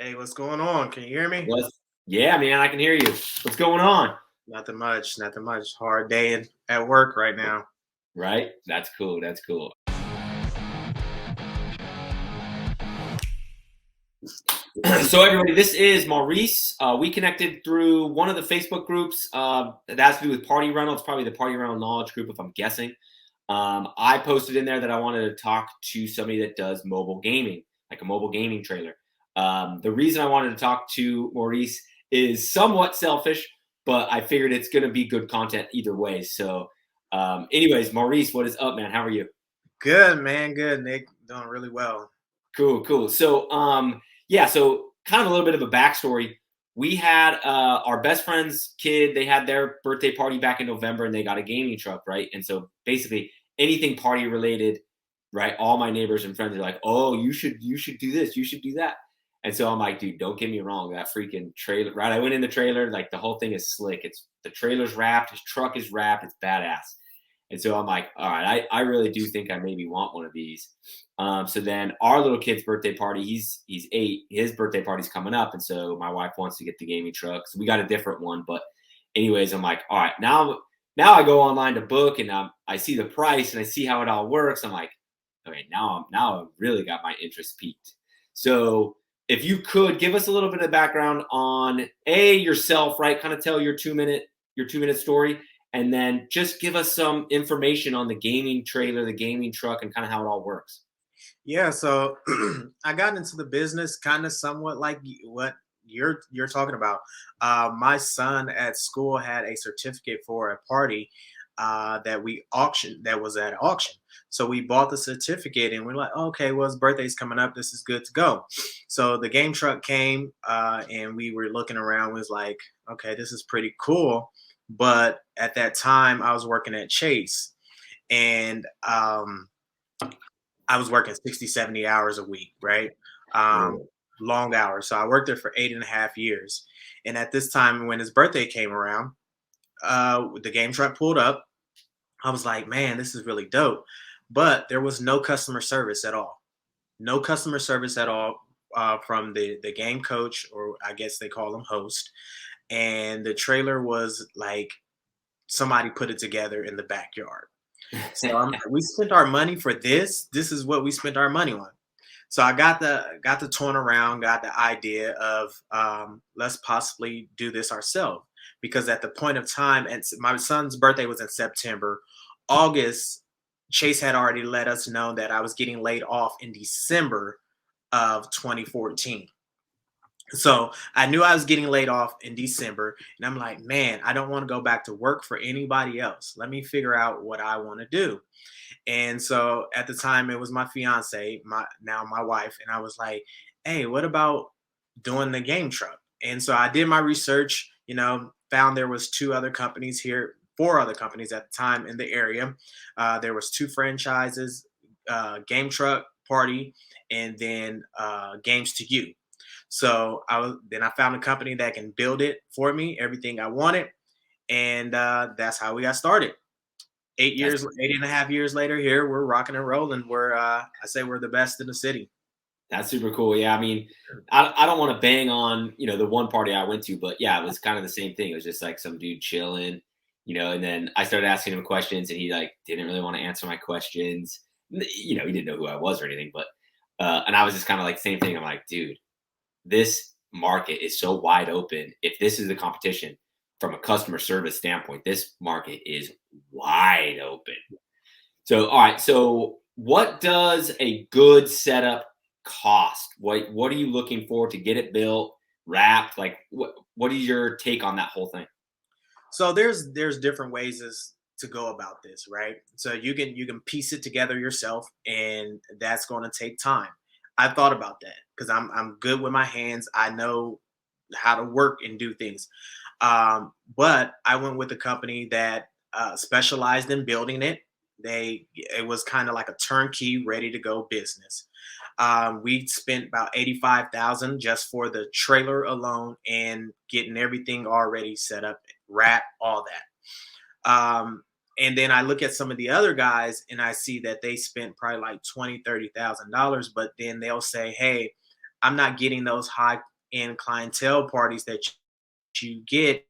Hey, what's going on? Can you hear me? What's Yeah, man, I can hear you. What's going on? Nothing much, nothing much. Hard day at work right now. Right? That's cool. That's cool. So, everybody, this is Maurice. We connected through one of the Facebook groups that has to do with party rental. It's probably the party rental knowledge group, if I'm guessing. I posted in there that I wanted to talk to somebody that does mobile gaming, like a mobile gaming trailer. The reason I wanted to talk to Maurice is somewhat selfish, but I figured it's going to be good content either way. So, anyways, Maurice, what is up, man? How are you? Good, man. Good, Nick. Doing really well. Cool, cool. So, yeah, so kind of a little bit of a backstory. We had our best friend's kid. They had their birthday party back in November, and they got a gaming truck, right? And so, basically, anything party related, right? All my neighbors and friends are like, "Oh, you should do this, you should do that." And so I'm like, dude, don't get me wrong, that freaking trailer, right? I went in the trailer, like the whole thing is slick. It's the trailer's wrapped, his truck is wrapped, it's badass. And so I'm like, all right, I really do think I maybe want one of these. So then our little kid's birthday party, he's 8. His birthday party's coming up, and so my wife wants to get the gaming truck. So we got a different one, but anyways, I'm like, all right, now I go online to book, and I see the price and I see how it all works. I'm like, okay, now I've really got my interest peaked. So if you could give us a little bit of background on yourself, right? Kind of tell your 2 minute story, and then just give us some information on the gaming trailer, the gaming truck, and kind of how it all works. Yeah, so I got into the business kind of somewhat like what you're talking about. My son at school had a certificate for a party that we auctioned that was at auction. So we bought the certificate and we're like, okay, well, his birthday's coming up. This is good to go. So the game truck came and we were looking around. Was like, okay, this is pretty cool. But at that time, I was working at Chase and I was working 60, 70 hours a week, right? Um, Really? Long hours. So I worked there for 8.5 years. And at this time, when his birthday came around, the game truck pulled up. I was like, man, this is really dope. But there was no customer service at all. No customer service at all from the game coach, or I guess they call him host. And the trailer was like somebody put it together in the backyard. So we spent our money for this. This is what we spent our money on. So I got the torn around, got the idea of let's possibly do this ourselves because at the point of time, and my son's birthday was in September, August. Chase had already let us know that I was getting laid off in December of 2014. So I knew I was getting laid off in December, and I'm like, man, I don't want to go back to work for anybody else. Let me figure out what I want to do. And so at the time, it was my fiance, my wife, and I was like, "Hey, what about doing the game truck?" And so I did my research. Found there was four other companies at the time in the area. There was two franchises, Game Truck Party, and then Games to You. So I found a company that can build it for me, everything I wanted, and that's how we got started. 8 years, 8.5 years later, here we're rocking and rolling. I say we're the best in the city. That's super cool. Yeah, I mean, I don't want to bang on the one party I went to, but yeah, it was kind of the same thing. It was just like some dude chilling, and then I started asking him questions, and he like didn't really want to answer my questions. He didn't know who I was or anything, but and I was just kind of like same thing. I'm like, dude, this market is so wide open. If this is the competition from a customer service standpoint, this market is wide open. So, all right. So, what does a good setup cost? What are you looking for to get it built, wrapped? Like, what is your take on that whole thing? So there's different ways to go about this, right? So you can piece it together yourself, and that's going to take time. I've thought about that because I'm good with my hands. I know how to work and do things. But I went with a company that specialized in building it. It was kind of like a turnkey, ready to go business. We spent about 85,000 just for the trailer alone and getting everything already set up, wrap, all that. And then I look at some of the other guys and I see that they spent probably like 20, $30,000, but then they'll say, hey, I'm not getting those high end clientele parties that you get,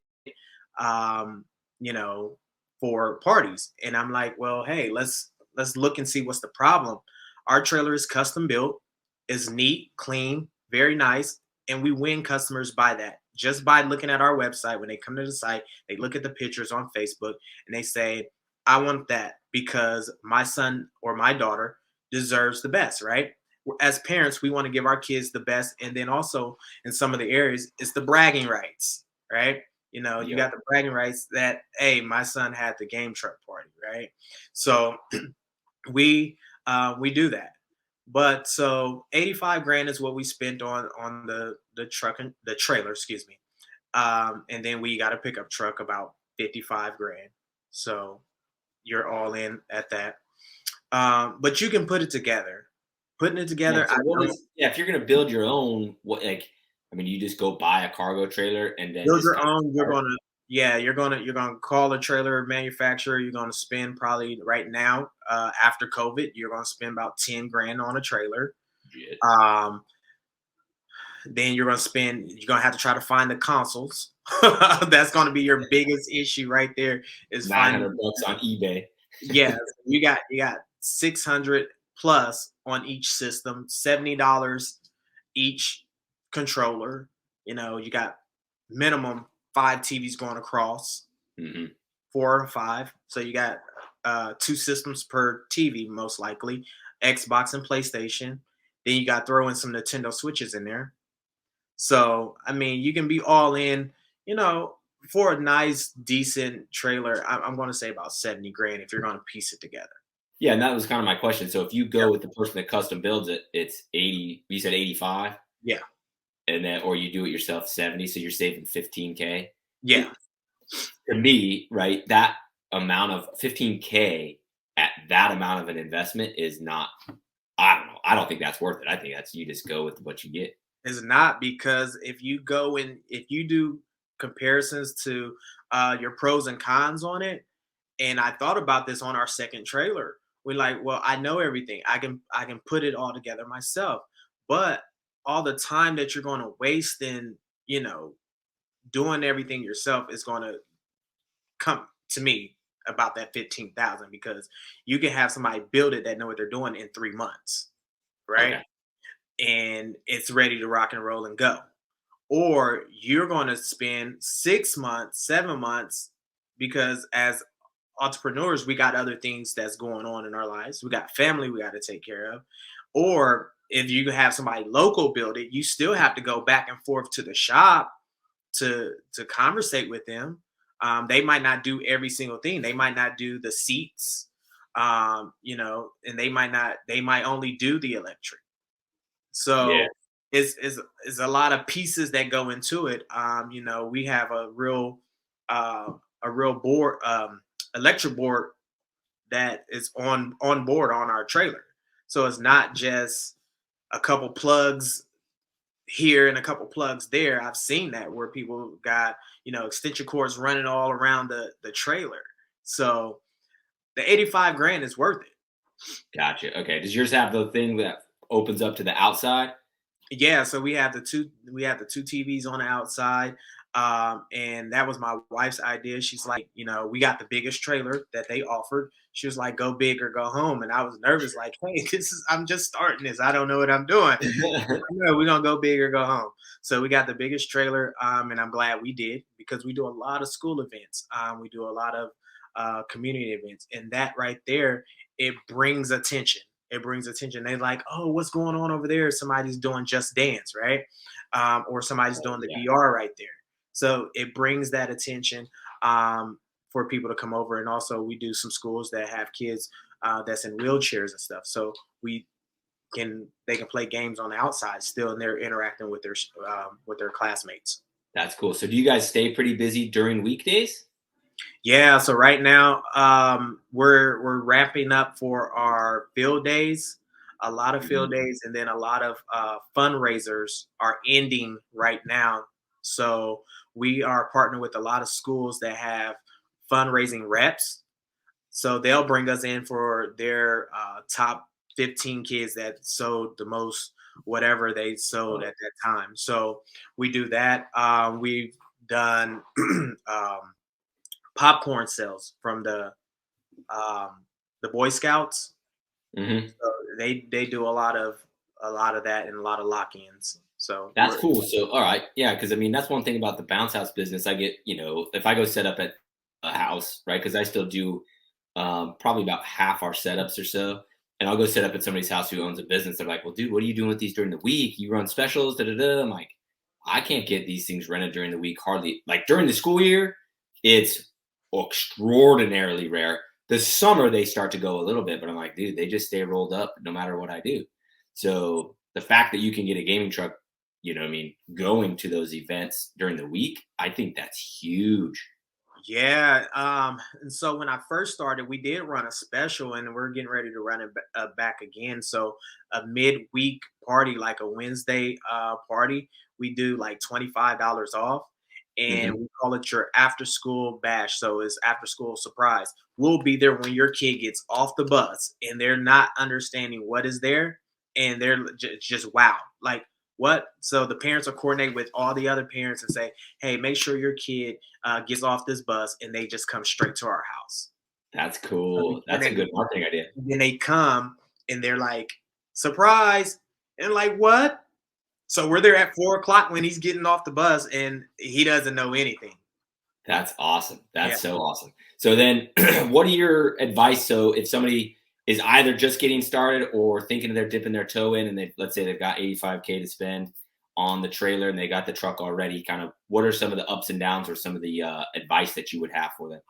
um, you know, for parties. And I'm like, well, hey, let's look and see what's the problem. Our trailer is custom built, is neat, clean, very nice, and we win customers by that. Just by looking at our website, when they come to the site, they look at the pictures on Facebook and they say, I want that because my son or my daughter deserves the best, right? As parents, we want to give our kids the best. And then also in some of the areas, it's the bragging rights, right? You Yep. got the bragging rights that, hey, my son had the game truck party, right? So we we do that. But so 85 grand is what we spent on the truck and the trailer, excuse me. And then we got a pickup truck about 55 grand. So you're all in at that. But you can put it together. Putting it Yeah. together, I So what don't was if you're gonna build your own, what like I mean, you just go buy a cargo trailer and then build just your kind of own. You're start. gonna yeah, you're gonna call a trailer manufacturer. You're gonna spend probably right now, after COVID, you're gonna spend about 10 grand on a trailer. Legit. Um, then you're gonna have to try to find the consoles. That's gonna be your biggest issue right there is finding. 900 bucks on eBay. Yes, you got 600 plus on each system, $70 each controller. You got minimum 5 TVs going across, Hmm. 4 or 5. So you got 2 systems per TV, most likely, Xbox and PlayStation. Then you got throw in some Nintendo Switches in there. So I mean, you can be all in, you know, for a nice, decent trailer. I'm going to say about 70 grand if you're going to piece it together. Yeah, and that was kind of my question. So if you Yeah. go with the person that custom builds it, it's 80. You said 85, Yeah. and then or you do it yourself 70, so you're saving 15K. Yeah. To me, right, that amount of 15K at that amount of an investment is not. I don't know. I don't think that's worth it. I think that's you just go with what you get. It's not because if you do comparisons to your pros and cons on it, and I thought about this on our second trailer. We're like, well, I know everything. I can put it all together myself. But all the time that you're going to waste in, doing everything yourself is going to come to me about that 15,000 because you can have somebody build it that know what they're doing in 3 months, right? Okay. And it's ready to rock and roll and go. Or you're going to spend 6 months, 7 months, because as entrepreneurs, we got other things that's going on in our lives. We got family we got to take care of. Or if you have somebody local build it, you still have to go back and forth to the shop to conversate with them. They might not do every single thing. They might not do the seats, and they might only do the electric. Yeah. So it's a lot of pieces that go into it. We have a real board, electric board that is on board on our trailer. So it's not just a couple plugs here and a couple plugs there. I've seen that where people got extension cords running all around the trailer. So the 85 grand is worth it. Gotcha. Okay. Does yours have the thing that opens up to the outside? Yeah, so we have the two TVs on the outside, and that was my wife's idea. She's like, we got the biggest trailer that they offered. She was like, "Go big or go home," and I was nervous, like, "Hey, I'm just starting this. I don't know what I'm doing." No, we're gonna go big or go home. So we got the biggest trailer, and I'm glad we did because we do a lot of school events. We do a lot of community events, and that right there, it brings attention. It brings attention. They're like, "Oh, what's going on over there? Somebody's doing Just Dance, right? Or somebody's Oh, doing the yeah. VR right there." So it brings that attention for people to come over, and also we do some schools that have kids that's in wheelchairs and stuff. So we they can play games on the outside still, and they're interacting with their classmates. That's cool. So do you guys stay pretty busy during weekdays? Yeah, so right now we're wrapping up for our field days, a lot of Mhm. field days, and then a lot of fundraisers are ending right now. So we are partnered with a lot of schools that have fundraising reps. So they'll bring us in for their top 15 kids that sold the most whatever they sold at that time. So we do that. We've done popcorn sales from the Boy Scouts. Hmm. So they do a lot of that and a lot of lock-ins. So That's cool. So, all right. Yeah. Cause I mean, that's one thing about the bounce house business. I get, if I go set up at a house, right? Cause I still do probably about half our setups or so. And I'll go set up at somebody's house who owns a business. They're like, well, dude, what are you doing with these during the week? You run specials, da da da. I'm like, I can't get these things rented during the week hardly. Like during the school year, it's extraordinarily rare. The summer, they start to go a little bit, but I'm like, dude, they just stay rolled up no matter what I do. So the fact that you can get a gaming truck, what I mean, going to those events during the week, I think that's huge. Yeah, and so when I first started, we did run a special, and we're getting ready to run it back again. So a midweek party, like a Wednesday party, we do like $25 off, and Hmm. we call it your after school bash. So it's after school surprise. We'll be there when your kid gets off the bus, and they're not understanding what is there, and they're just wow, like what? So the parents will coordinate with all the other parents and say, hey, make sure your kid gets off this bus, and they just come straight to our house. That's So we cool. That's a coordinate good with them, marketing idea. and then they come and they're like, surprise. And like, what? So we're there at 4 o'clock when he's getting off the bus and he doesn't know anything. That's awesome. Yeah. That's so awesome. So then, what are your advice? So if somebody is either just getting started or thinking they're dipping their toe in, and let's say they've got 85K to spend on the trailer and they got the truck already, kind of what are some of the ups and downs or some of the advice that you would have for them?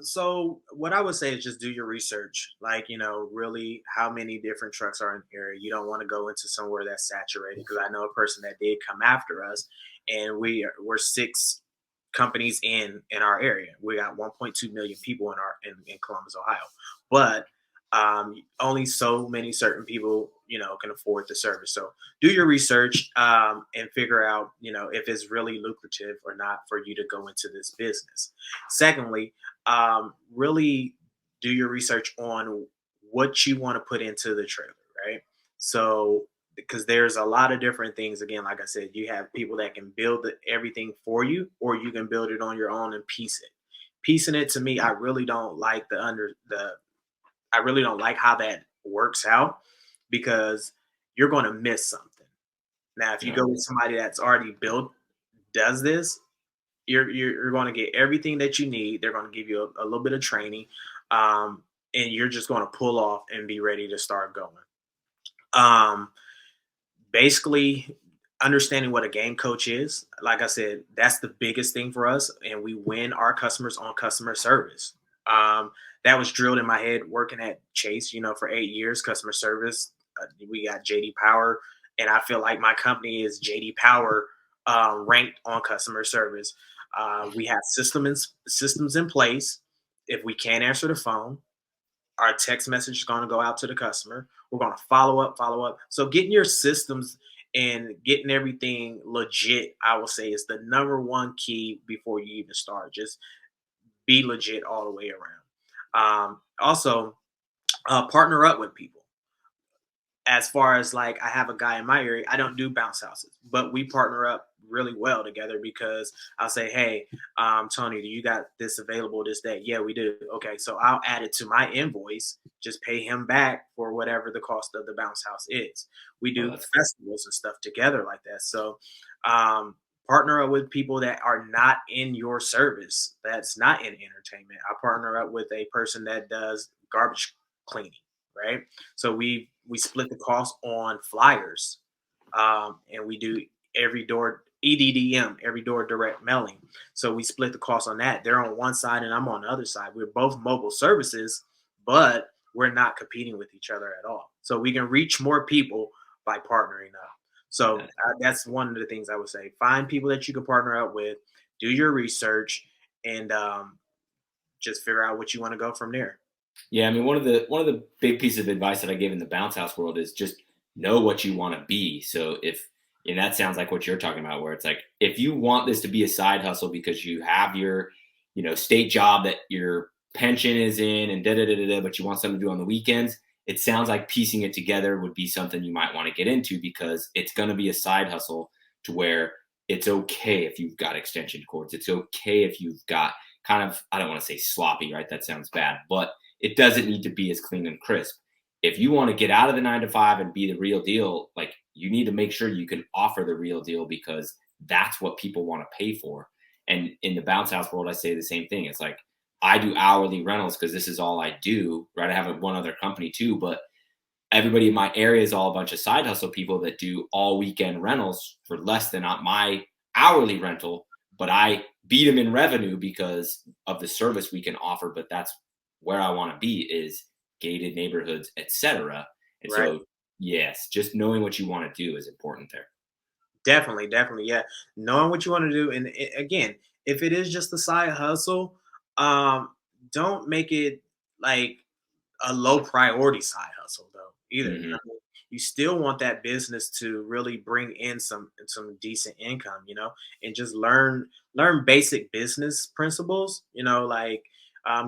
So what I would say is just do your research. Like, really how many different trucks are in the area. You don't want to go into somewhere that's saturated, because I know a person that did come after us, and we're 6 companies in our area. We got 1.2 million people in Columbus, Ohio. But only so many certain people, can afford the service. So do your research, and figure out, if it's really lucrative or not for you to go into this business. Secondly, really do your research on what you want to put into the trailer, right? So, because there's a lot of different things. Again, like I said, you have people that can build everything for you, or you can build it on your own and piece it. Piecing it, to me, I really don't like I really don't like how that works out, because you're going to miss something. Now, if you Yeah. go with somebody that's already built, does this, you're going to get everything that you need. They're going to give you a little bit of training, and you're just going to pull off and be ready to start going. Um, Basically, understanding what a game coach is. Like I said, that's the biggest thing for us, and we win our customers on customer service. That was drilled in my head working at Chase, for 8 years, customer service. We got JD Power, and I feel like my company is JD Power ranked on customer service. We have systems in place. If we can't answer the phone, our text message is going to go out to the customer. We're going to follow up. So getting your systems and getting everything legit, I will say, is the number one key before you even start. Just be legit all the way around. Also, partner up with people. As far as, like, I have a guy in my area, I don't do bounce houses, but we partner up really well together, because I'll say, hey, Tony, do you got this available this day? Yeah, we do. Okay, so I'll add it to my invoice, just pay him back for whatever the cost of the bounce house is. We Oh, do that's cool. festivals and stuff together like that. So partner up with people that are not in your service, that's not in entertainment. I partner up with a person that does garbage cleaning, right? So we split the cost on flyers, and we do every door EDDM, every door direct mailing. So we split the cost on that. They're on one side and I'm on the other side. We're both mobile services, but we're not competing with each other at all. So we can reach more people by partnering up. So that's one of the things I would say. Find people that you can partner up with, do your research, and just figure out what you want to go from there. Yeah, I mean, one of the big pieces of advice that I give in the bounce house world is just know what you want to be. So if and that sounds like what you're talking about, where it's like if you want this to be a side hustle because you have your, state job that your pension is in and da da da da, da but you want something to do on the weekends, it sounds like piecing it together would be something you might want to get into, because it's going to be a side hustle to where it's okay if you've got extension cords. It's okay if you've got kind of, I don't want to say sloppy, right? That sounds bad, but it doesn't need to be as clean and crisp. If you want to get out of the 9 to 5 and be the real deal, like, you need to make sure you can offer the real deal, because that's what people want to pay for. And in the bounce house world, I say the same thing. It's like, I do hourly rentals because this is all I do, right? I have one other company too, but everybody in my area is all a bunch of side hustle people that do all weekend rentals for less than my hourly rental, but I beat them in revenue because of the service we can offer. But that's where I want to be, is gated neighborhoods, etc. And Right. so, yes, just knowing what you want to do is important there. Definitely, definitely, yeah. Knowing what you want to do, and again, if it is just a side hustle, um, don't make it like a low priority side hustle though either. Hmm. You still want that business to really bring in some decent income, and just learn basic business principles, like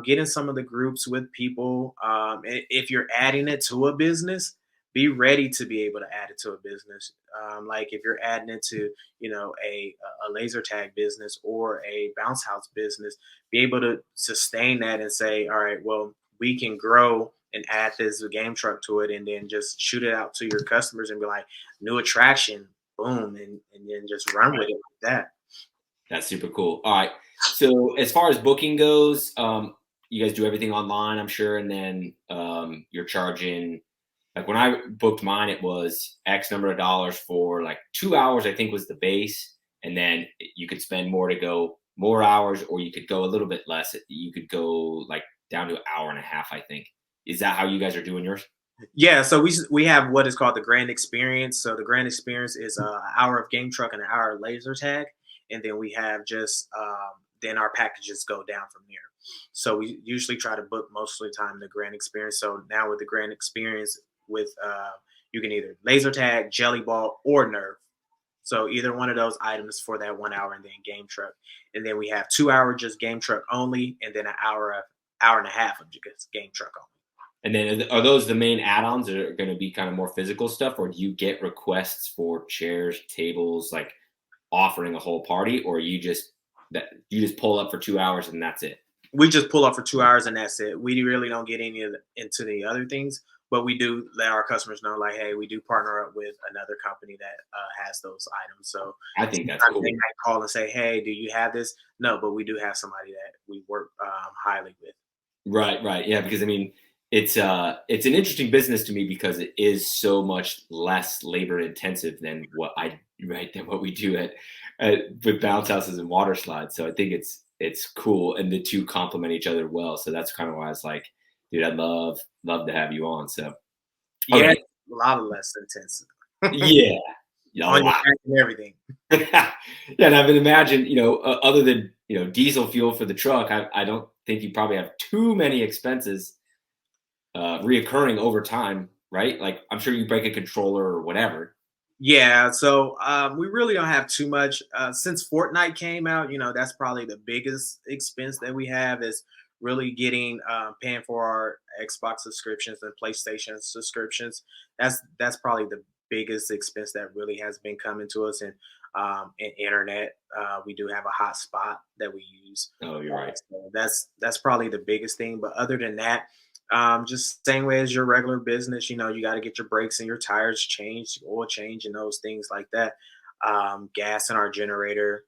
get in some of the groups with people. If you're adding it to a business, be ready to be able to add it to a business. Like if you're adding it to, a laser tag business or a bounce house business, be able to sustain that and say, all right, well, we can grow and add this game truck to it, and then just shoot it out to your customers and be like, new attraction, boom, and then just run with it like that. That's super cool. All right. So as far as booking goes, you guys do everything online, I'm sure, and then you're charging. Like when I booked mine, it was X number of dollars for like 2 hours, I think was the base, and then you could spend more to go more hours, or you could go a little bit less. You could go like down to an hour and a half, I think. Is that how you guys are doing yours? Yeah, so we have what is called the Grand Experience. So the Grand Experience is an hour of game truck and an hour of laser tag, and then we have just then our packages go down from there. So we usually try to book most of the time the Grand Experience. So now with the Grand Experience, with you can either laser tag, jelly ball, or nerf. So either one of those items for that 1 hour, and then game truck, and then we have 2 hour just game truck only, and then an hour and a half of just game truck only. And then are those the main add-ons that are going to be kind of more physical stuff, or do you get requests for chairs, tables, like offering a whole party, or you just pull up for 2 hours and that's it? We just pull up for 2 hours and that's it. We really don't get into the other things, but we do let our customers know, like, hey, we do partner up with another company that has those items. So I think that's sometimes cool. they might call and say, hey, do you have this? No, but we do have somebody that we work highly with. Right, right. Yeah, because I mean, it's an interesting business to me because it is so much less labor intensive than what we do at with bounce houses and water slides. So I think it's cool, and the two complement each other well. So that's kind of why I was like, dude, I'd love to have you on. So Yeah, okay. a lot of less intensive Yeah, yeah, a on your lot. back and everything. Yeah, and I would imagine, other than diesel fuel for the truck, I don't think you probably have too many expenses reoccurring over time, right? Like I'm sure you break a controller or whatever. Yeah, so we really don't have too much since Fortnite came out. That's probably the biggest expense that we have is really getting paying for our Xbox subscriptions and PlayStation subscriptions. That's probably the biggest expense that really has been coming to us. And internet, we do have a hotspot that we use. Oh, you're right. So that's probably the biggest thing. But other than that, just same way as your regular business, you got to get your brakes and your tires changed, oil change, and those things like that. Gas in our generator,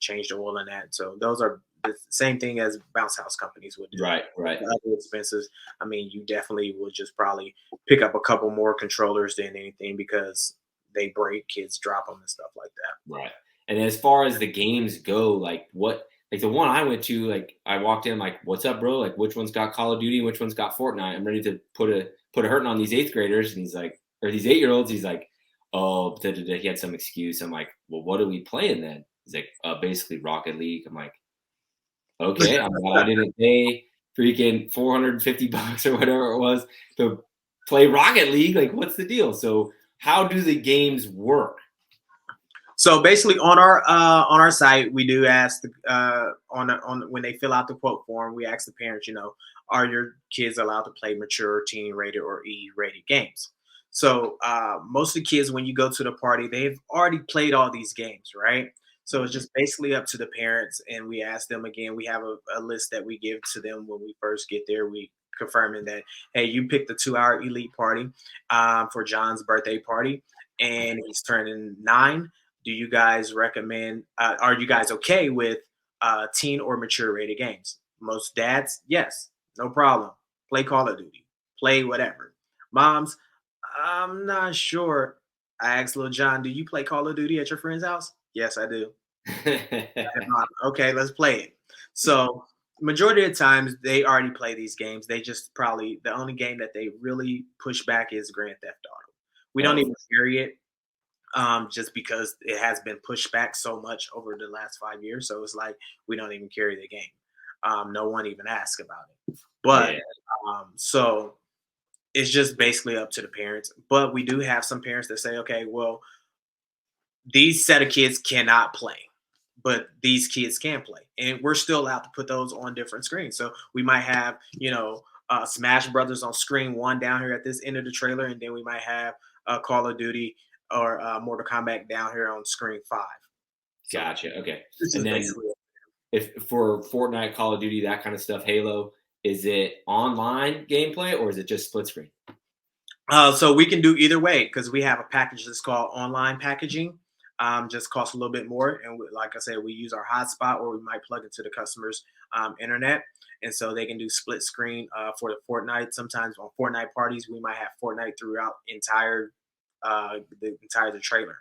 change the oil in that. So those are the same thing as bounce house companies would do. Right, right. The other expenses, I mean, you definitely would just probably pick up a couple more controllers than anything because they break, kids drop them and stuff like that. Right. And as far as the games go, like the one I went to, like I walked in, like, what's up, bro? Like, which one's got Call of Duty? Which one's got Fortnite? I'm ready to put a hurting on these eighth graders. And he's like, or these 8-year-olds. He's like, oh, he had some excuse. I'm like, well, what are we playing then? He's like, basically Rocket League. I'm like, okay. I didn't pay freaking $450 or whatever it was to play Rocket League. Like, what's the deal? So how do the games work? So basically, on our site, we do ask on when they fill out the quote form, we ask the parents, are your kids allowed to play mature, teen rated, or E rated games? So most of the kids, when you go to the party, they've already played all these games, right? So it's Mhm. just basically up to the parents, and we ask them again. We have a list that we give to them when we first get there. We confirming that, hey, you picked the 2 hour elite party for John's birthday party, and he's turning 9. Do you guys recommend? Are you guys okay with teen or mature rated games? Most dads, yes, no problem. Play Call of Duty, play whatever. Moms, I'm not sure. I asked little John, do you play Call of Duty at your friend's house? Yes, I do. Okay, let's play it. So majority of the times they already play these games. They just probably the only game that they really push back is Grand Theft Auto. We don't Oh, even carry it just because it has been pushed back so much over the last 5 years. So it's like we don't even carry the game. No one even asks about it. But yeah. so it's just basically up to the parents. But we do have some parents that say, okay, well, these set of kids cannot play, but these kids can play, and we're still allowed to put those on different screens. So we might have, Smash Brothers on screen one down here at this end of the trailer, and then we might have Call of Duty or Mortal Kombat down here on screen 5. So Gotcha. Okay. this And is then basically it. if for Fortnite, Call of Duty, that kind of stuff, Halo, is it online gameplay or is it just split screen? So we can do either way because we have a package that's called online packaging. Just costs a little bit more, and like I said, we use our hotspot, or we might plug into the customer's internet, and so they can do split screen for the Fortnite. Sometimes on Fortnite parties, we might have Fortnite throughout the entire the trailer.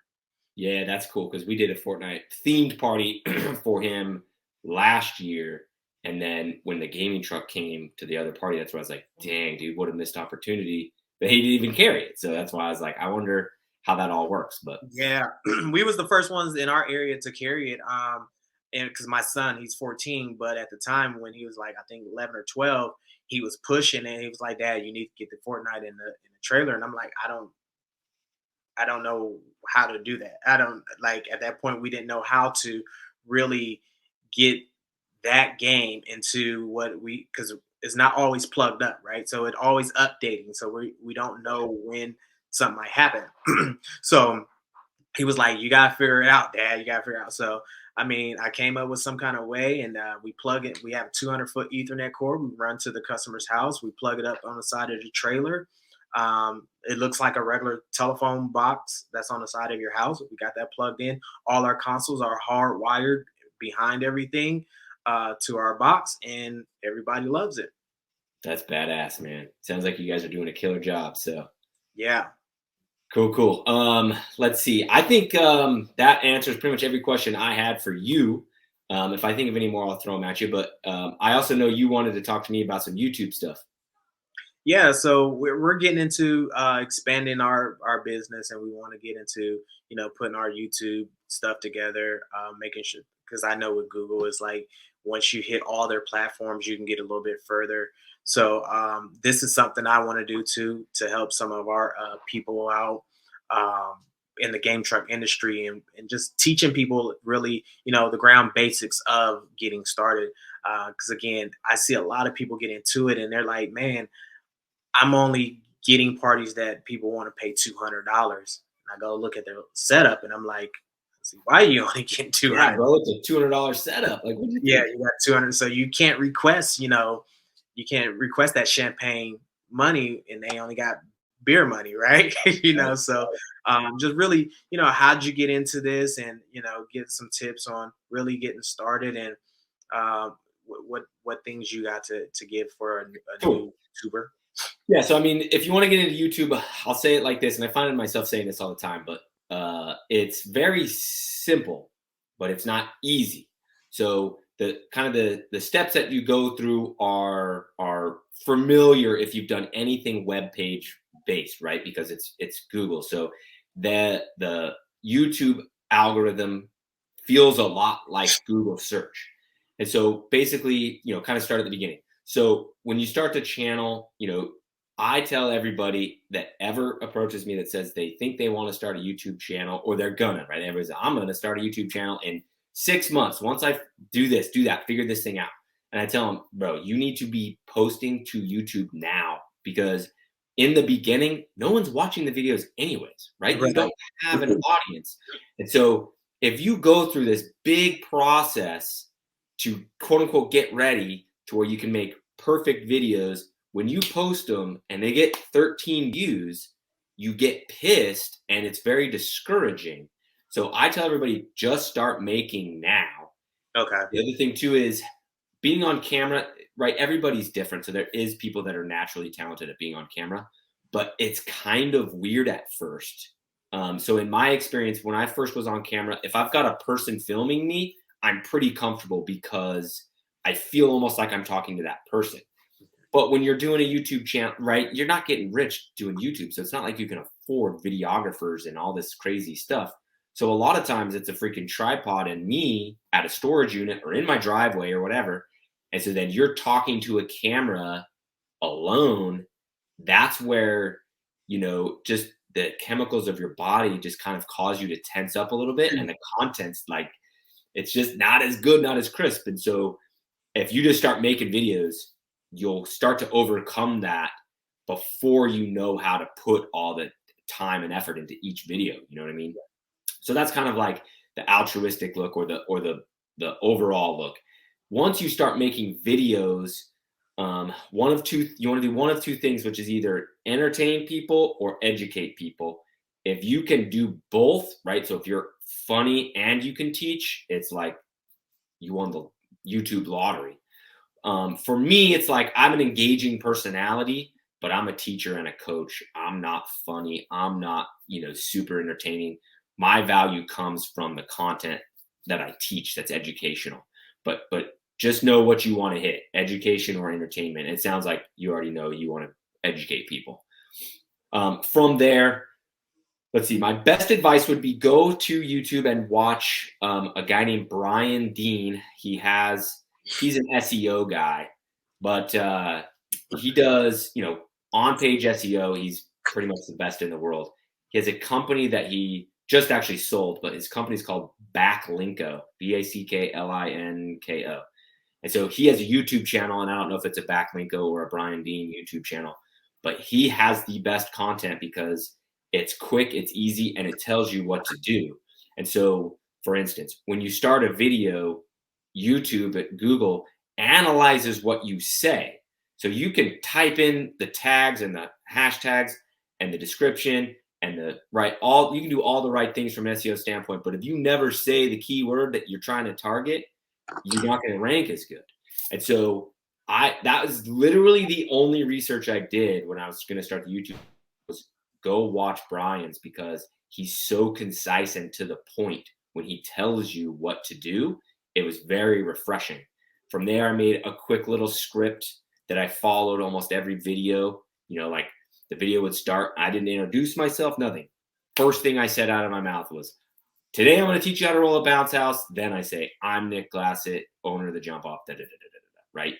Yeah, that's cool because we did a Fortnite themed party for him last year. And then when the gaming truck came to the other party, that's where I was like, dang, dude, what a missed opportunity. But he didn't even carry it. So that's why I was like, I wonder how that all works. But Yeah, we was the first ones in our area to carry it. And because my son, he's 14, but at the time when he was like, I think 11 or 12, he was pushing and he was like, "Dad, you need to get the Fortnite in the trailer." And I'm like, I don't know how to do that. I don't like at that point we didn't know how to really get that game into what we because it's not always plugged up, right? So it always updating. So we don't know when something might happen. So he was like, "You gotta figure it out, Dad. You gotta figure it out." So, I mean, I came up with some kind of way, and we plug it. We have a 200-foot Ethernet cord. We run to the customer's house. We plug it up on the side of the trailer. It looks like a regular telephone box that's on the side of your house. We got that plugged in. All our consoles are hardwired behind everything to our box, and everybody loves it. that's badass, man. Sounds like you guys are doing a killer job. So Yeah. cool, cool. Let's see. I think that answers pretty much every question I had for you. If I think of any more, I'll throw them at you. But I also know you wanted to talk to me about some YouTube stuff. Yeah, so we're getting into expanding our business, and we want to get into putting our YouTube stuff together, making sure because I know with Google is like once you hit all their platforms, you can get a little bit further. So this is something I want to do too to help some of our people out in the game truck industry, and just teaching people really the ground basics of getting started. Because again, I see a lot of people get into it, and they're like, man. I'm only getting parties that people want to pay $200. And I go look at their setup and I'm like, see, why are you only getting Yeah, 200? bro, it's a $200 setup. Like, what do you Yeah, think? you got 200. So you can't request, you can't request that champagne money and they only got beer money, right? Right. So just really, how'd you get into this and, get some tips on really getting started and what things you got to give for a Cool. new YouTuber. Yeah, so I mean, if you want to get into YouTube, I'll say it like this, and I find myself saying this all the time, but it's very simple, but it's not easy. So the kind of the steps that you go through are familiar if you've done anything web page based, right? Because it's Google. So the YouTube algorithm feels a lot like Google search. And so basically, kind of start at the beginning. So when you start the channel, I tell everybody that ever approaches me that says they think they want to start a YouTube channel, or they're gonna, right? Everybody's like, I'm gonna start a YouTube channel in 6 months. Once I do this, do that, figure this thing out. And I tell them, bro, you need to be posting to YouTube now, because in the beginning, no one's watching the videos anyways, right? You Right. don't have an audience. And so if you go through this big process to quote unquote get ready to where you can make perfect videos, when you post them and they get 13 views, you get pissed and it's very discouraging. So I tell everybody, just start making now. Okay. The other thing too is being on camera, right? Everybody's different. So there is people that are naturally talented at being on camera, but it's kind of weird at first. So in my experience, when I first was on camera, if I've got a person filming me, I'm pretty comfortable because I feel almost like I'm talking to that person. But when you're doing a YouTube channel, right, you're not getting rich doing YouTube. So it's not like you can afford videographers and all this crazy stuff. So a lot of times it's a freaking tripod and me at a storage unit or in my driveway or whatever. And so then you're talking to a camera alone. That's where, just the chemicals of your body just kind of cause you to tense up a little bit. And the content's like, it's just not as good, not as crisp. And so if you just start making videos, you'll start to overcome that before you know how to put all the time and effort into each video. You know what I mean? So that's kind of like the altruistic look, or the overall look. Once you start making videos, you want to do one of two things, which is either entertain people or educate people. If you can do both, right? So if you're funny and you can teach, it's like you won the YouTube lottery. For me, it's like I'm an engaging personality, but I'm a teacher and a coach. I'm not funny. I'm not, super entertaining. My value comes from the content that I teach that's educational. But just know what you want to hit, education or entertainment. It sounds like you already know you want to educate people. From there, let's see, my best advice would be go to YouTube and watch a guy named Brian Dean. He's an SEO guy, but he does, on-page SEO. He's pretty much the best in the world. He has a company that he just actually sold, but his company is called Backlinko, Backlinko. And so he has a YouTube channel, and I don't know if it's a Backlinko or a Brian Dean YouTube channel, but he has the best content because it's quick, it's easy, and it tells you what to do. And so, for instance, when you start a video, YouTube at Google analyzes what you say. So you can type in the tags and the hashtags and the description and you can do all the right things from an SEO standpoint. But if you never say the keyword that you're trying to target, you're not going to rank as good. And so that was literally the only research I did when I was going to start the YouTube, was go watch Brian's, because he's so concise and to the point when he tells you what to do. It was very refreshing. From there, I made a quick little script that I followed almost every video. Like the video would start, I didn't introduce myself, nothing. First thing I said out of my mouth was, today I'm going to teach you how to roll a bounce house. Then I say, I'm Nick Glassett, owner of the Jump Off, right?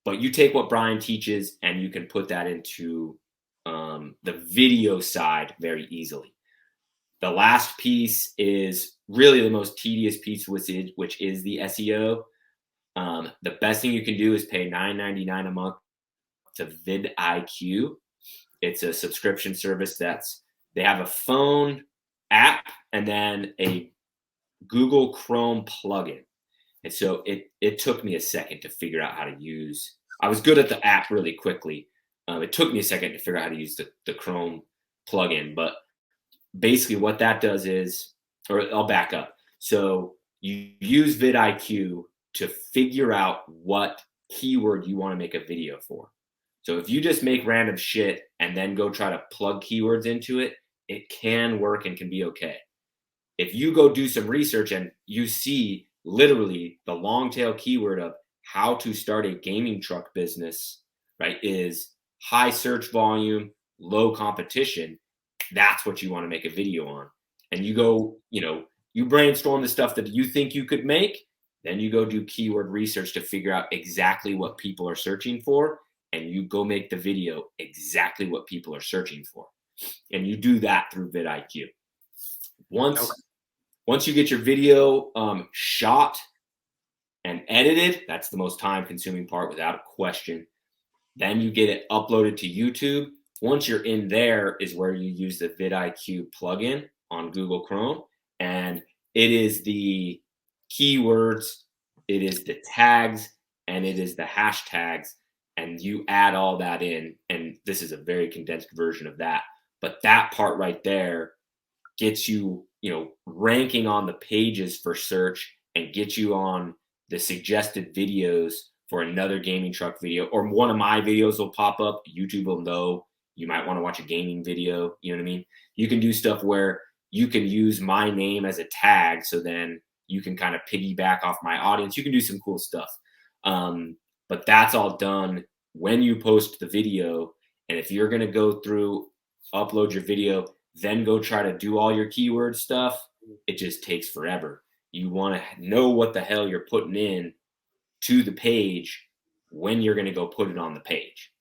But you take what Brian teaches and you can put that into the video side very easily. The last piece is really the most tedious piece, which is the SEO. The best thing you can do is pay $9.99 a month to vidIQ. It's a subscription service they have a phone app and then a Google Chrome plugin. And so it took me a second to figure out how to use. I was good at the app really quickly. It took me a second to figure out how to use the Chrome plugin, but basically what that does is, or I'll back up. So you use vidIQ to figure out what keyword you want to make a video for. So if you just make random shit and then go try to plug keywords into it, it can work and can be okay. If you go do some research and you see literally the long tail keyword of how to start a gaming truck business, right, is high search volume, low competition, that's what you want to make a video on. And you go, you brainstorm the stuff that you think you could make, then you go do keyword research to figure out exactly what people are searching for, and you go make the video exactly what people are searching for. And you do that through vidIQ. Okay. Once you get your video shot and edited, that's the most time consuming part without a question. Then you get it uploaded to YouTube. Once you're in there is where you use the vidIQ plugin on Google Chrome. And it is the keywords, it is the tags, and it is the hashtags. And you add all that in. And this is a very condensed version of that. But that part right there gets you, ranking on the pages for search and get you on the suggested videos for another gaming truck video, or one of my videos will pop up. YouTube will know you might want to watch a gaming video. You know what I mean? You can do stuff where you can use my name as a tag. So then you can kind of piggyback off my audience. You can do some cool stuff. But that's all done when you post the video. And if you're going to go through, upload your video, then go try to do all your keyword stuff, it just takes forever. You want to know what the hell you're putting in to the page when you're going to go put it on the page.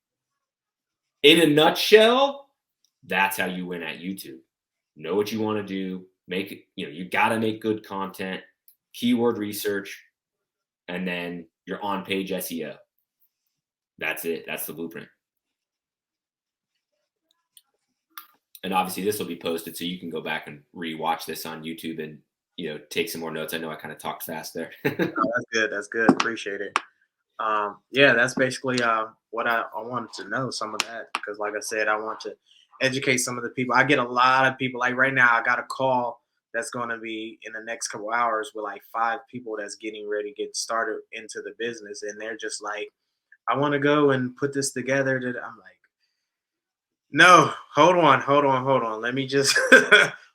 In a nutshell, that's how you win at YouTube. Know what you want to do. Make it, you got to make good content, keyword research, and then your on-page SEO. That's it. That's the blueprint. And obviously this will be posted so you can go back and re-watch this on YouTube and, take some more notes. I know I kind of talked fast there. Oh, that's good. That's good. Appreciate it. Yeah, that's basically what I wanted to know, some of that, because like I said, I want to educate some of the people. I get a lot of people, like right now I got a call that's going to be in the next couple hours with like 5 people that's getting ready to get started into the business, and they're just like, I want to go and put this together. I'm like, no, hold on. Let me just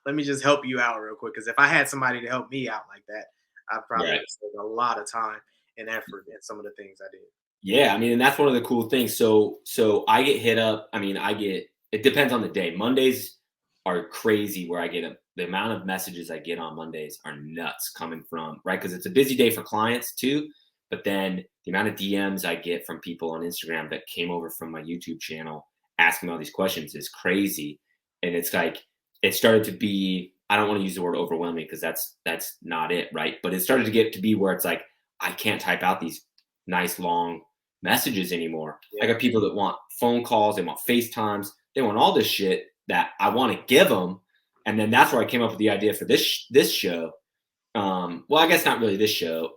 let me just help you out real quick, because if I had somebody to help me out like that, I probably would save a lot of time and effort in some of the things I did. Yeah, I mean, and that's one of the cool things. So I get hit up. I mean, it depends on the day. Mondays are crazy where I get the amount of messages I get on Mondays are nuts coming from, right? Because it's a busy day for clients too. But then the amount of DMs I get from people on Instagram that came over from my YouTube channel asking all these questions is crazy. And it's like, it started to be, I don't want to use the word overwhelming because that's not it, right? But it started to get to be where it's like, I can't type out these nice long messages anymore. Yeah. I got people that want phone calls, they want FaceTimes, they want all this shit that I want to give them. And then that's where I came up with the idea for this show. Well, I guess not really this show.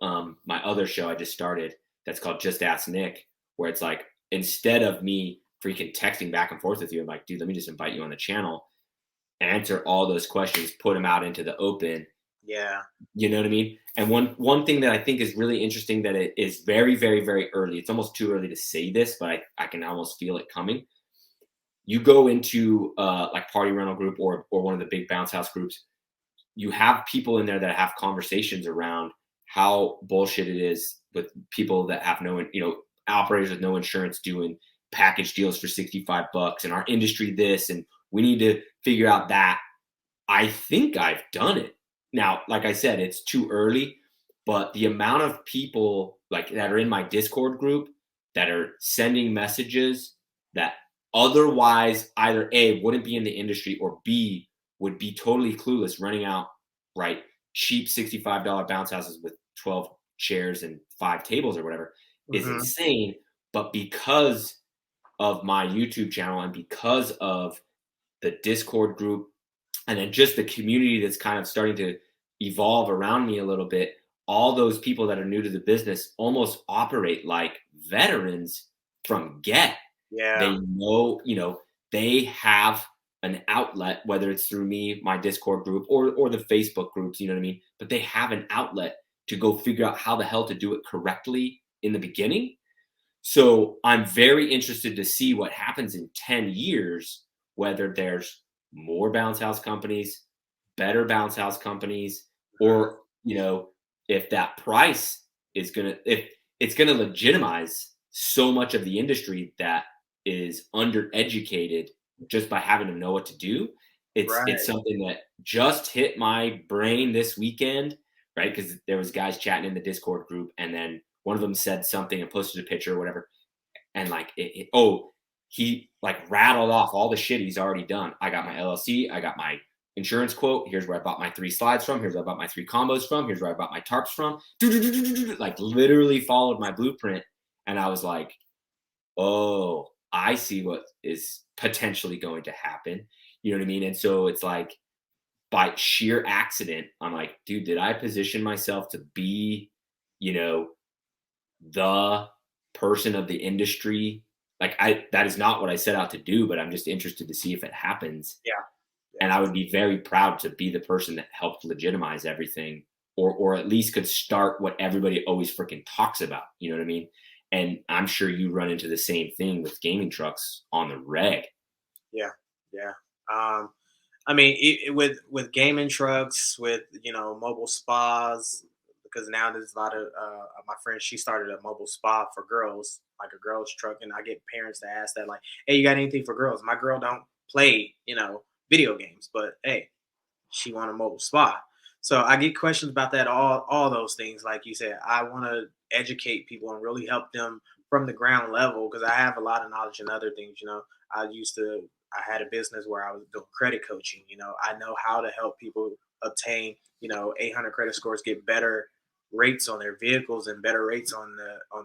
My other show I just started that's called Just Ask Nick, where it's like, instead of me freaking texting back and forth with you, I'm like, dude, let me just invite you on the channel, answer all those questions, put them out into the open. Yeah. You know what I mean? And one thing that I think is really interesting, that it is very, very, very early. It's almost too early to say this, but I can almost feel it coming. You go into like Party Rental Group or one of the big bounce house groups, you have people in there that have conversations around how bullshit it is with people that have no, operators with no insurance doing package deals for $65 and our industry this, and we need to figure out that. I think I've done it. Now, like I said, it's too early, but the amount of people like that are in my Discord group that are sending messages that otherwise either A, wouldn't be in the industry, or B, would be totally clueless running out, right, cheap $65 bounce houses with 12 chairs and 5 tables or whatever, is insane. But because of my YouTube channel and because of the Discord group, and then just the community that's kind of starting to evolve around me a little bit, all those people that are new to the business almost operate like veterans from get. Yeah. They know, they have an outlet, whether it's through me, my Discord group, or the Facebook groups, you know what I mean? But they have an outlet to go figure out how the hell to do it correctly in the beginning. So I'm very interested to see what happens in 10 years, whether there's more bounce house companies, better bounce house companies, or, if that price is if it's going to legitimize so much of the industry that is undereducated just by having to know what to do. It's something that just hit my brain this weekend, right? Because there was guys chatting in the Discord group, and then one of them said something and posted a picture or whatever. and like oh, he like rattled off all the shit he's already done. I got my LLC, I got my insurance quote. Here's where I bought my 3 slides from. Here's where I bought my 3 combos from. Here's where I bought my tarps from. Like literally followed my blueprint. And I was like, oh, I see what is potentially going to happen. You know what I mean? And so it's like by sheer accident, I'm like, dude, did I position myself to be, you know, the person of the industry? Like that is not what I set out to do, but I'm just interested to see if it happens. Yeah. And I would be very proud to be the person that helped legitimize everything, or at least could start what everybody always freaking talks about. You know what I mean? And I'm sure you run into the same thing with gaming trucks on the reg. Yeah. Yeah. I mean, with gaming trucks, with mobile spas, because now there's a lot of my friends. She started a mobile spa for girls, like a girls truck, and I get parents to ask that, like, "Hey, you got anything for girls?" My girl don't play, video games, but hey, she want a mobile spa. So I get questions about that, all those things. Like you said, I want to educate people and really help them from the ground level, because I have a lot of knowledge in other things. I had a business where I was doing credit coaching. I know how to help people obtain 800 credit scores, get better rates on their vehicles and better rates on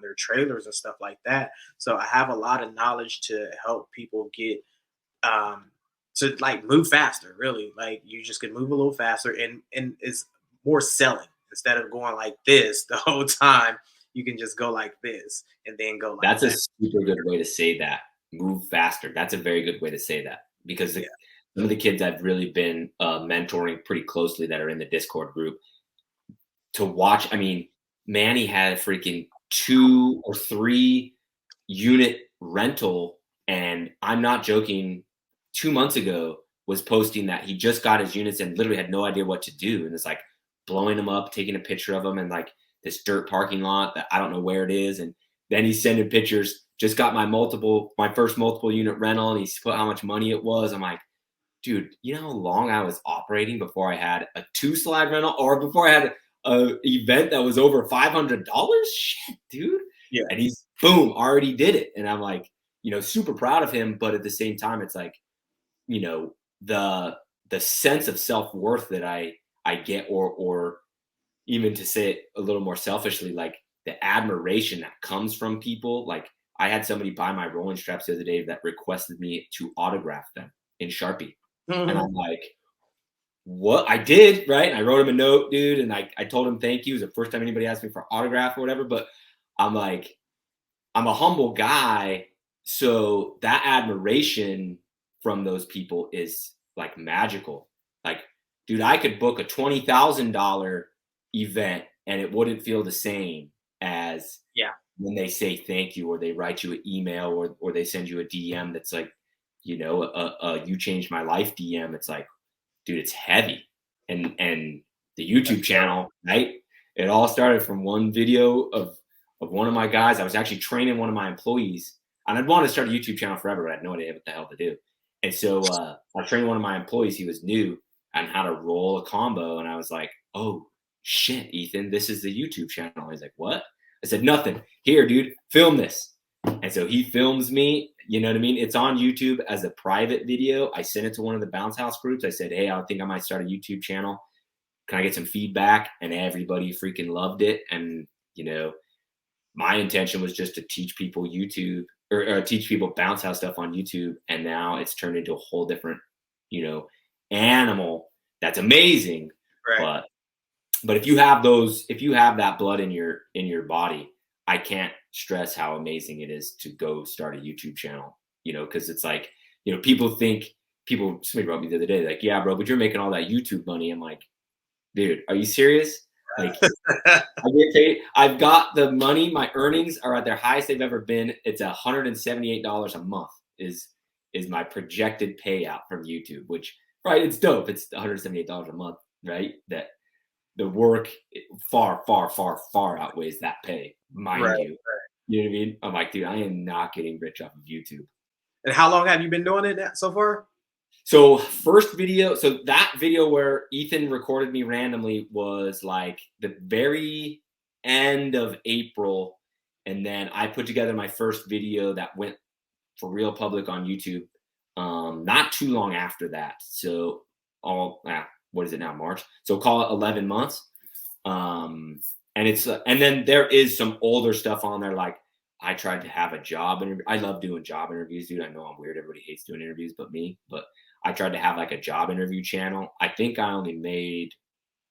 their trailers and stuff like that. So I have a lot of knowledge to help people get um to like move faster. Really, like you just can move a little faster, and it's more selling. Instead of going like this the whole time, you can just go like this and then go like That's a that. super good way to say that. Move faster. That's a very good way to say that, because Yeah. some of the kids I've really been mentoring pretty closely that are in the Discord group to watch. I mean, Manny had a freaking 2 or 3 unit rental, and I'm not joking. 2 months ago, was posting that he just got his units and literally had no idea what to do, and it's like blowing them up, taking a picture of them in like this dirt parking lot that I don't know where it is, and then he's sending pictures. Just got my first multiple unit rental, and he's put how much money it was. I'm like, dude, you know how long I was operating before I had a 2 slide rental, or before I had a event that was over $500? Shit, dude. Yeah. And he's boom, already did it. And I'm like, super proud of him. But at the same time, it's like, you know, the sense of self-worth that I get, or even to say it a little more selfishly, like the admiration that comes from people. Like I had somebody buy my rolling straps the other day that requested me to autograph them in Sharpie. And Mhm. I'm like, what? I did, right? And I wrote him a note, dude, and I told him thank you. It was the first time anybody asked me for autograph or whatever. But I'm like, I'm a humble guy. So that admiration from those people is like magical. Like, dude, I could book a $20,000 event and it wouldn't feel the same as Yeah. when they say thank you, or they write you an email, or they send you a DM that's like, you changed my life DM. It's like, dude, it's heavy. And the YouTube channel, right? It all started from one video of one of my guys. I was actually training one of my employees, and I'd wanted to start a YouTube channel forever, but I had no idea what the hell to do. And so I trained one of my employees. He was new on how to roll a combo, and I was like, "Oh shit, Ethan, this is the YouTube channel." He's like, "What?" I said, "Nothing. Here, dude, film this." And so he films me. You know what I mean? It's on YouTube as a private video. I sent it to one of the bounce house groups. I said, "Hey, I think I might start a YouTube channel. Can I get some feedback?" And everybody freaking loved it. And my intention was just to teach people YouTube, or teach people bounce house stuff on YouTube. And now it's turned into a whole different, animal. That's amazing. Right. But if you have that blood in your body, I can't stress how amazing it is to go start a YouTube channel. Because it's like, somebody wrote me the other day, like, "Yeah, bro, but you're making all that YouTube money." I'm like, dude, are you serious? Like, I get paid. I've got the money. My earnings are at their highest they've ever been. It's $178 a month is my projected payout from YouTube, which, right, it's dope. It's $178 a month, right? That the work far, far, far, far outweighs that pay, mind Right. you. You know what I mean? I'm like, dude, I am not getting rich off of YouTube. And how long have you been doing it so far? So that video where Ethan recorded me randomly was like the very end of April. And then I put together my first video that went for real public on YouTube not too long after that. So what is it now, March? So call it 11 months. And then there is some older stuff on there. Like I tried to have a job interview. I love doing job interviews, dude. I know I'm weird. Everybody hates doing interviews but me. But I tried to have like a job interview channel. I think I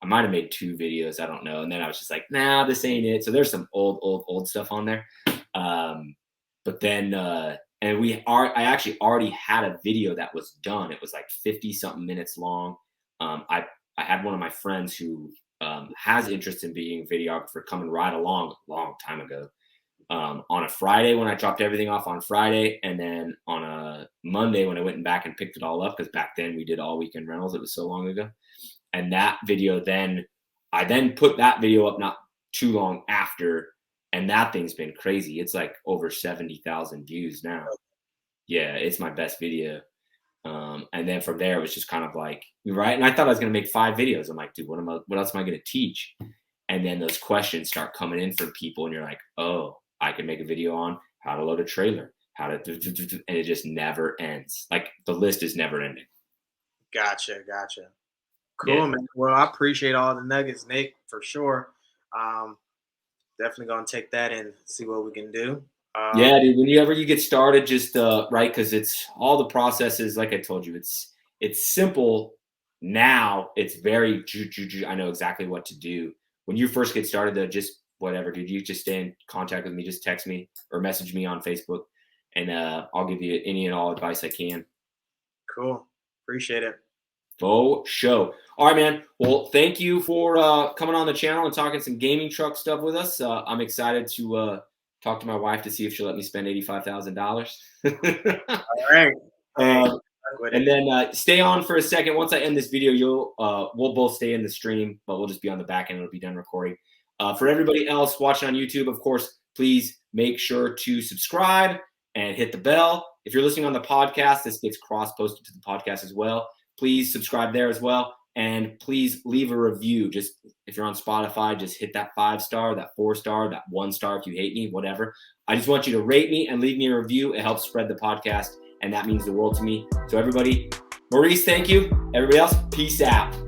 might have made 2 videos. I don't know. And then I was just like, nah, this ain't it. So there's some old stuff on there. But then, I actually already had a video that was done. It was like 50 something minutes long. I had one of my friends who has interest in being a videographer come and ride along a long time ago. On a Friday when I dropped everything off on Friday, and then on a Monday when I went back and picked it all up, because back then we did all weekend rentals. It was so long ago. And that video I then put that video up not too long after, and that thing's been crazy. It's like over 70,000 views now. Yeah, it's my best video. And then from there, it was just kind of like, right. And I thought I was going to make 5 videos. I'm like, dude, what else am I going to teach? And then those questions start coming in from people, and you're like, oh, I can make a video on how to load a trailer, and it just never ends. Like the list is never ending. Gotcha. Cool, yeah. Man. Well, I appreciate all the nuggets, Nick, for sure. Definitely gonna take that and see what we can do. Yeah, dude. Whenever you get started, just right, because it's all the processes. Like I told you, it's simple now. It's very I know exactly what to do. When you first get started, though, just whatever, dude. You just stay in contact with me. Just text me or message me on Facebook, and I'll give you any and all advice I can. Cool. Appreciate it. Faux show. All right, man. Well, thank you for coming on the channel and talking some gaming truck stuff with us. I'm excited to talk to my wife to see if she'll let me spend $85,000. All right. And then stay on for a second. Once I end this video, we'll both stay in the stream, but we'll just be on the back end. It'll be done recording. For everybody else watching on YouTube, of course, please make sure to subscribe and hit the bell. If you're listening on the podcast, this gets cross-posted to the podcast as well. Please subscribe there as well. And please leave a review. Just if you're on Spotify, just hit that 5-star, that 4-star, that 1-star if you hate me, whatever. I just want you to rate me and leave me a review. It helps spread the podcast, and that means the world to me. So everybody, Maurice, thank you. Everybody else, peace out.